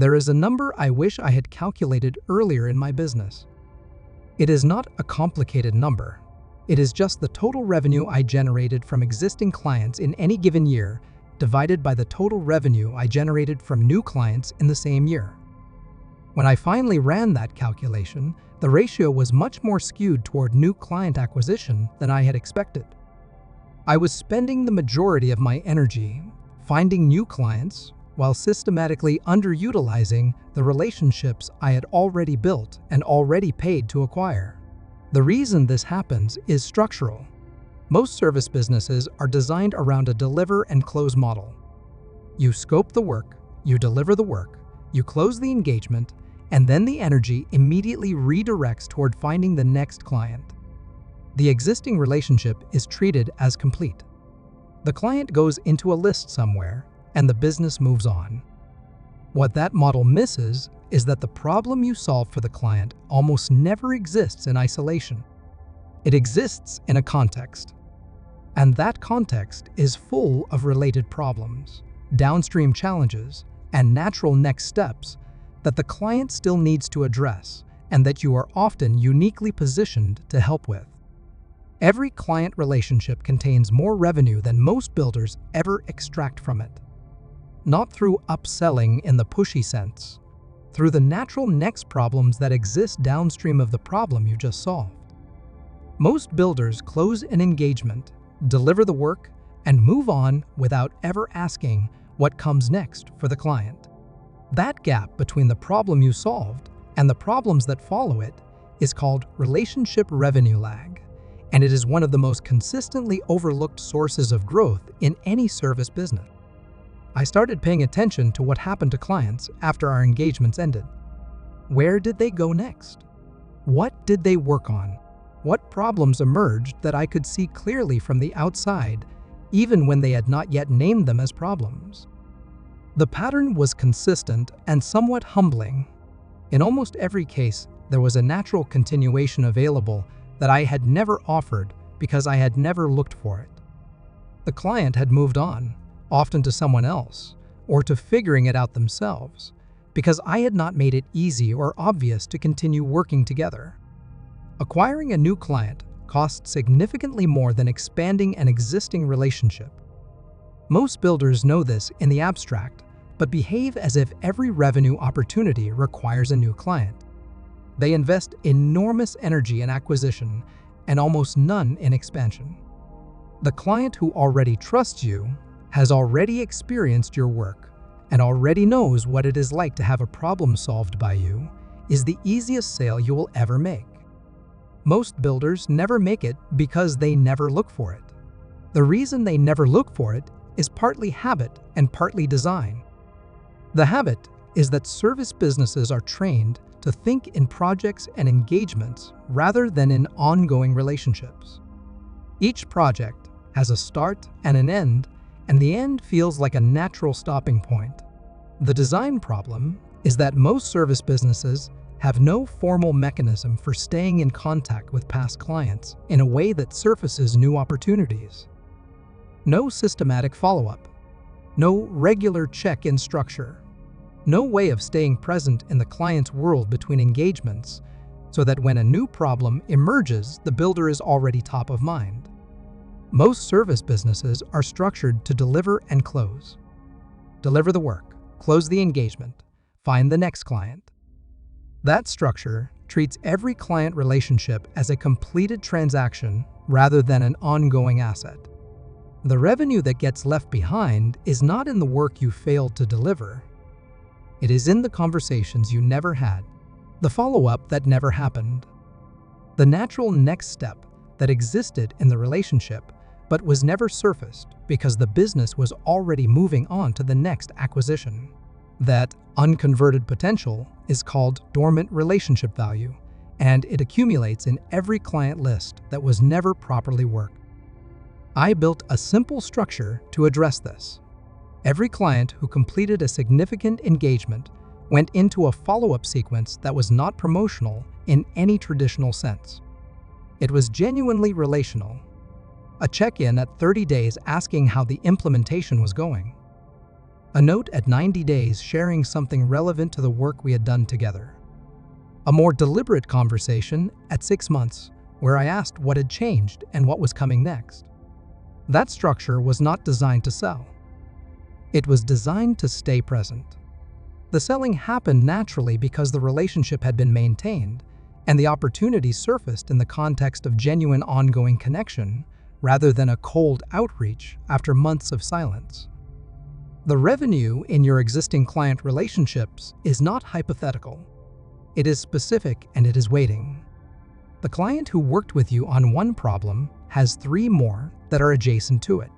There is a number I wish I had calculated earlier in my business. It is not a complicated number. It is just the total revenue I generated from existing clients in any given year divided by the total revenue I generated from new clients in the same year. When I finally ran that calculation, the ratio was much more skewed toward new client acquisition than I had expected. I was spending the majority of my energy finding new clients while systematically underutilizing the relationships I had already built and already paid to acquire. The reason this happens is structural. Most service businesses are designed around a deliver and close model. You scope the work, you deliver the work, you close the engagement, and then the energy immediately redirects toward finding the next client. The existing relationship is treated as complete. The client goes into a list somewhere, and the business moves on. What that model misses is that the problem you solve for the client almost never exists in isolation. It exists in a context. And that context is full of related problems, downstream challenges, and natural next steps that the client still needs to address and that you are often uniquely positioned to help with. Every client relationship contains more revenue than most builders ever extract from it. Not through upselling in the pushy sense, through the natural next problems that exist downstream of the problem you just solved. Most builders close an engagement, deliver the work, and move on without ever asking what comes next for the client. That gap between the problem you solved and the problems that follow it is called relationship revenue lag, and it is one of the most consistently overlooked sources of growth in any service business. I started paying attention to what happened to clients after our engagements ended. Where did they go next? What did they work on? What problems emerged that I could see clearly from the outside, even when they had not yet named them as problems? The pattern was consistent and somewhat humbling. In almost every case, there was a natural continuation available that I had never offered because I had never looked for it. The client had moved on, often to someone else, or to figuring it out themselves, because I had not made it easy or obvious to continue working together. Acquiring a new client costs significantly more than expanding an existing relationship. Most builders know this in the abstract, but behave as if every revenue opportunity requires a new client. They invest enormous energy in acquisition and almost none in expansion. The client who already trusts you has already experienced your work and already knows what it is like to have a problem solved by you is the easiest sale you will ever make. Most builders never make it because they never look for it. The reason they never look for it is partly habit and partly design. The habit is that service businesses are trained to think in projects and engagements rather than in ongoing relationships. Each project has a start and an end, and the end feels like a natural stopping point. The design problem is that most service businesses have no formal mechanism for staying in contact with past clients in a way that surfaces new opportunities. No systematic follow-up, no regular check-in structure, no way of staying present in the client's world between engagements so that when a new problem emerges, the builder is already top of mind. Most service businesses are structured to deliver and close. Deliver the work, close the engagement, find the next client. That structure treats every client relationship as a completed transaction rather than an ongoing asset. The revenue that gets left behind is not in the work you failed to deliver. It is in the conversations you never had, the follow-up that never happened, the natural next step that existed in the relationship but was never surfaced because the business was already moving on to the next acquisition. That unconverted potential is called dormant relationship value, and it accumulates in every client list that was never properly worked. I built a simple structure to address this. Every client who completed a significant engagement went into a follow-up sequence that was not promotional in any traditional sense. It was genuinely relational. A check-in at 30 days asking how the implementation was going. A note at 90 days sharing something relevant to the work we had done together. A more deliberate conversation at 6 months, where I asked what had changed and what was coming next. That structure was not designed to sell. It was designed to stay present. The selling happened naturally because the relationship had been maintained, and the opportunities surfaced in the context of genuine ongoing connection rather than a cold outreach after months of silence. The revenue in your existing client relationships is not hypothetical. It is specific and it is waiting. The client who worked with you on one problem has 3 more that are adjacent to it.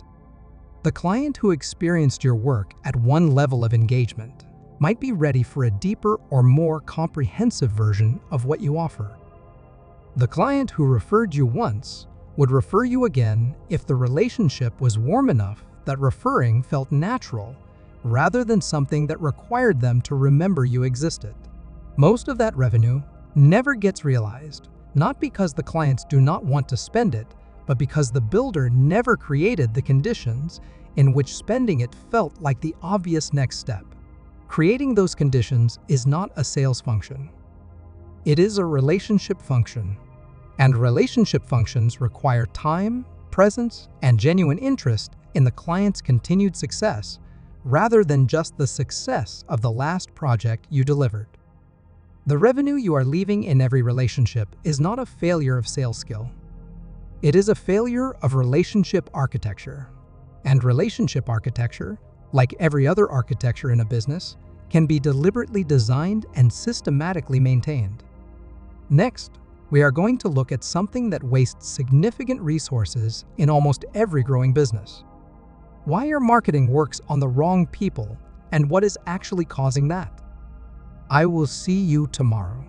The client who experienced your work at one level of engagement might be ready for a deeper or more comprehensive version of what you offer. The client who referred you once would refer you again if the relationship was warm enough that referring felt natural rather than something that required them to remember you existed. Most of that revenue never gets realized, not because the clients do not want to spend it, but because the builder never created the conditions in which spending it felt like the obvious next step. Creating those conditions is not a sales function. It is a relationship function. And relationship functions require time, presence, and genuine interest in the client's continued success, rather than just the success of the last project you delivered. The revenue you are leaving in every relationship is not a failure of sales skill. It is a failure of relationship architecture. And relationship architecture, like every other architecture in a business, can be deliberately designed and systematically maintained. Next, we are going to look at something that wastes significant resources in almost every growing business. Why your marketing works on the wrong people and what is actually causing that. I will see you tomorrow.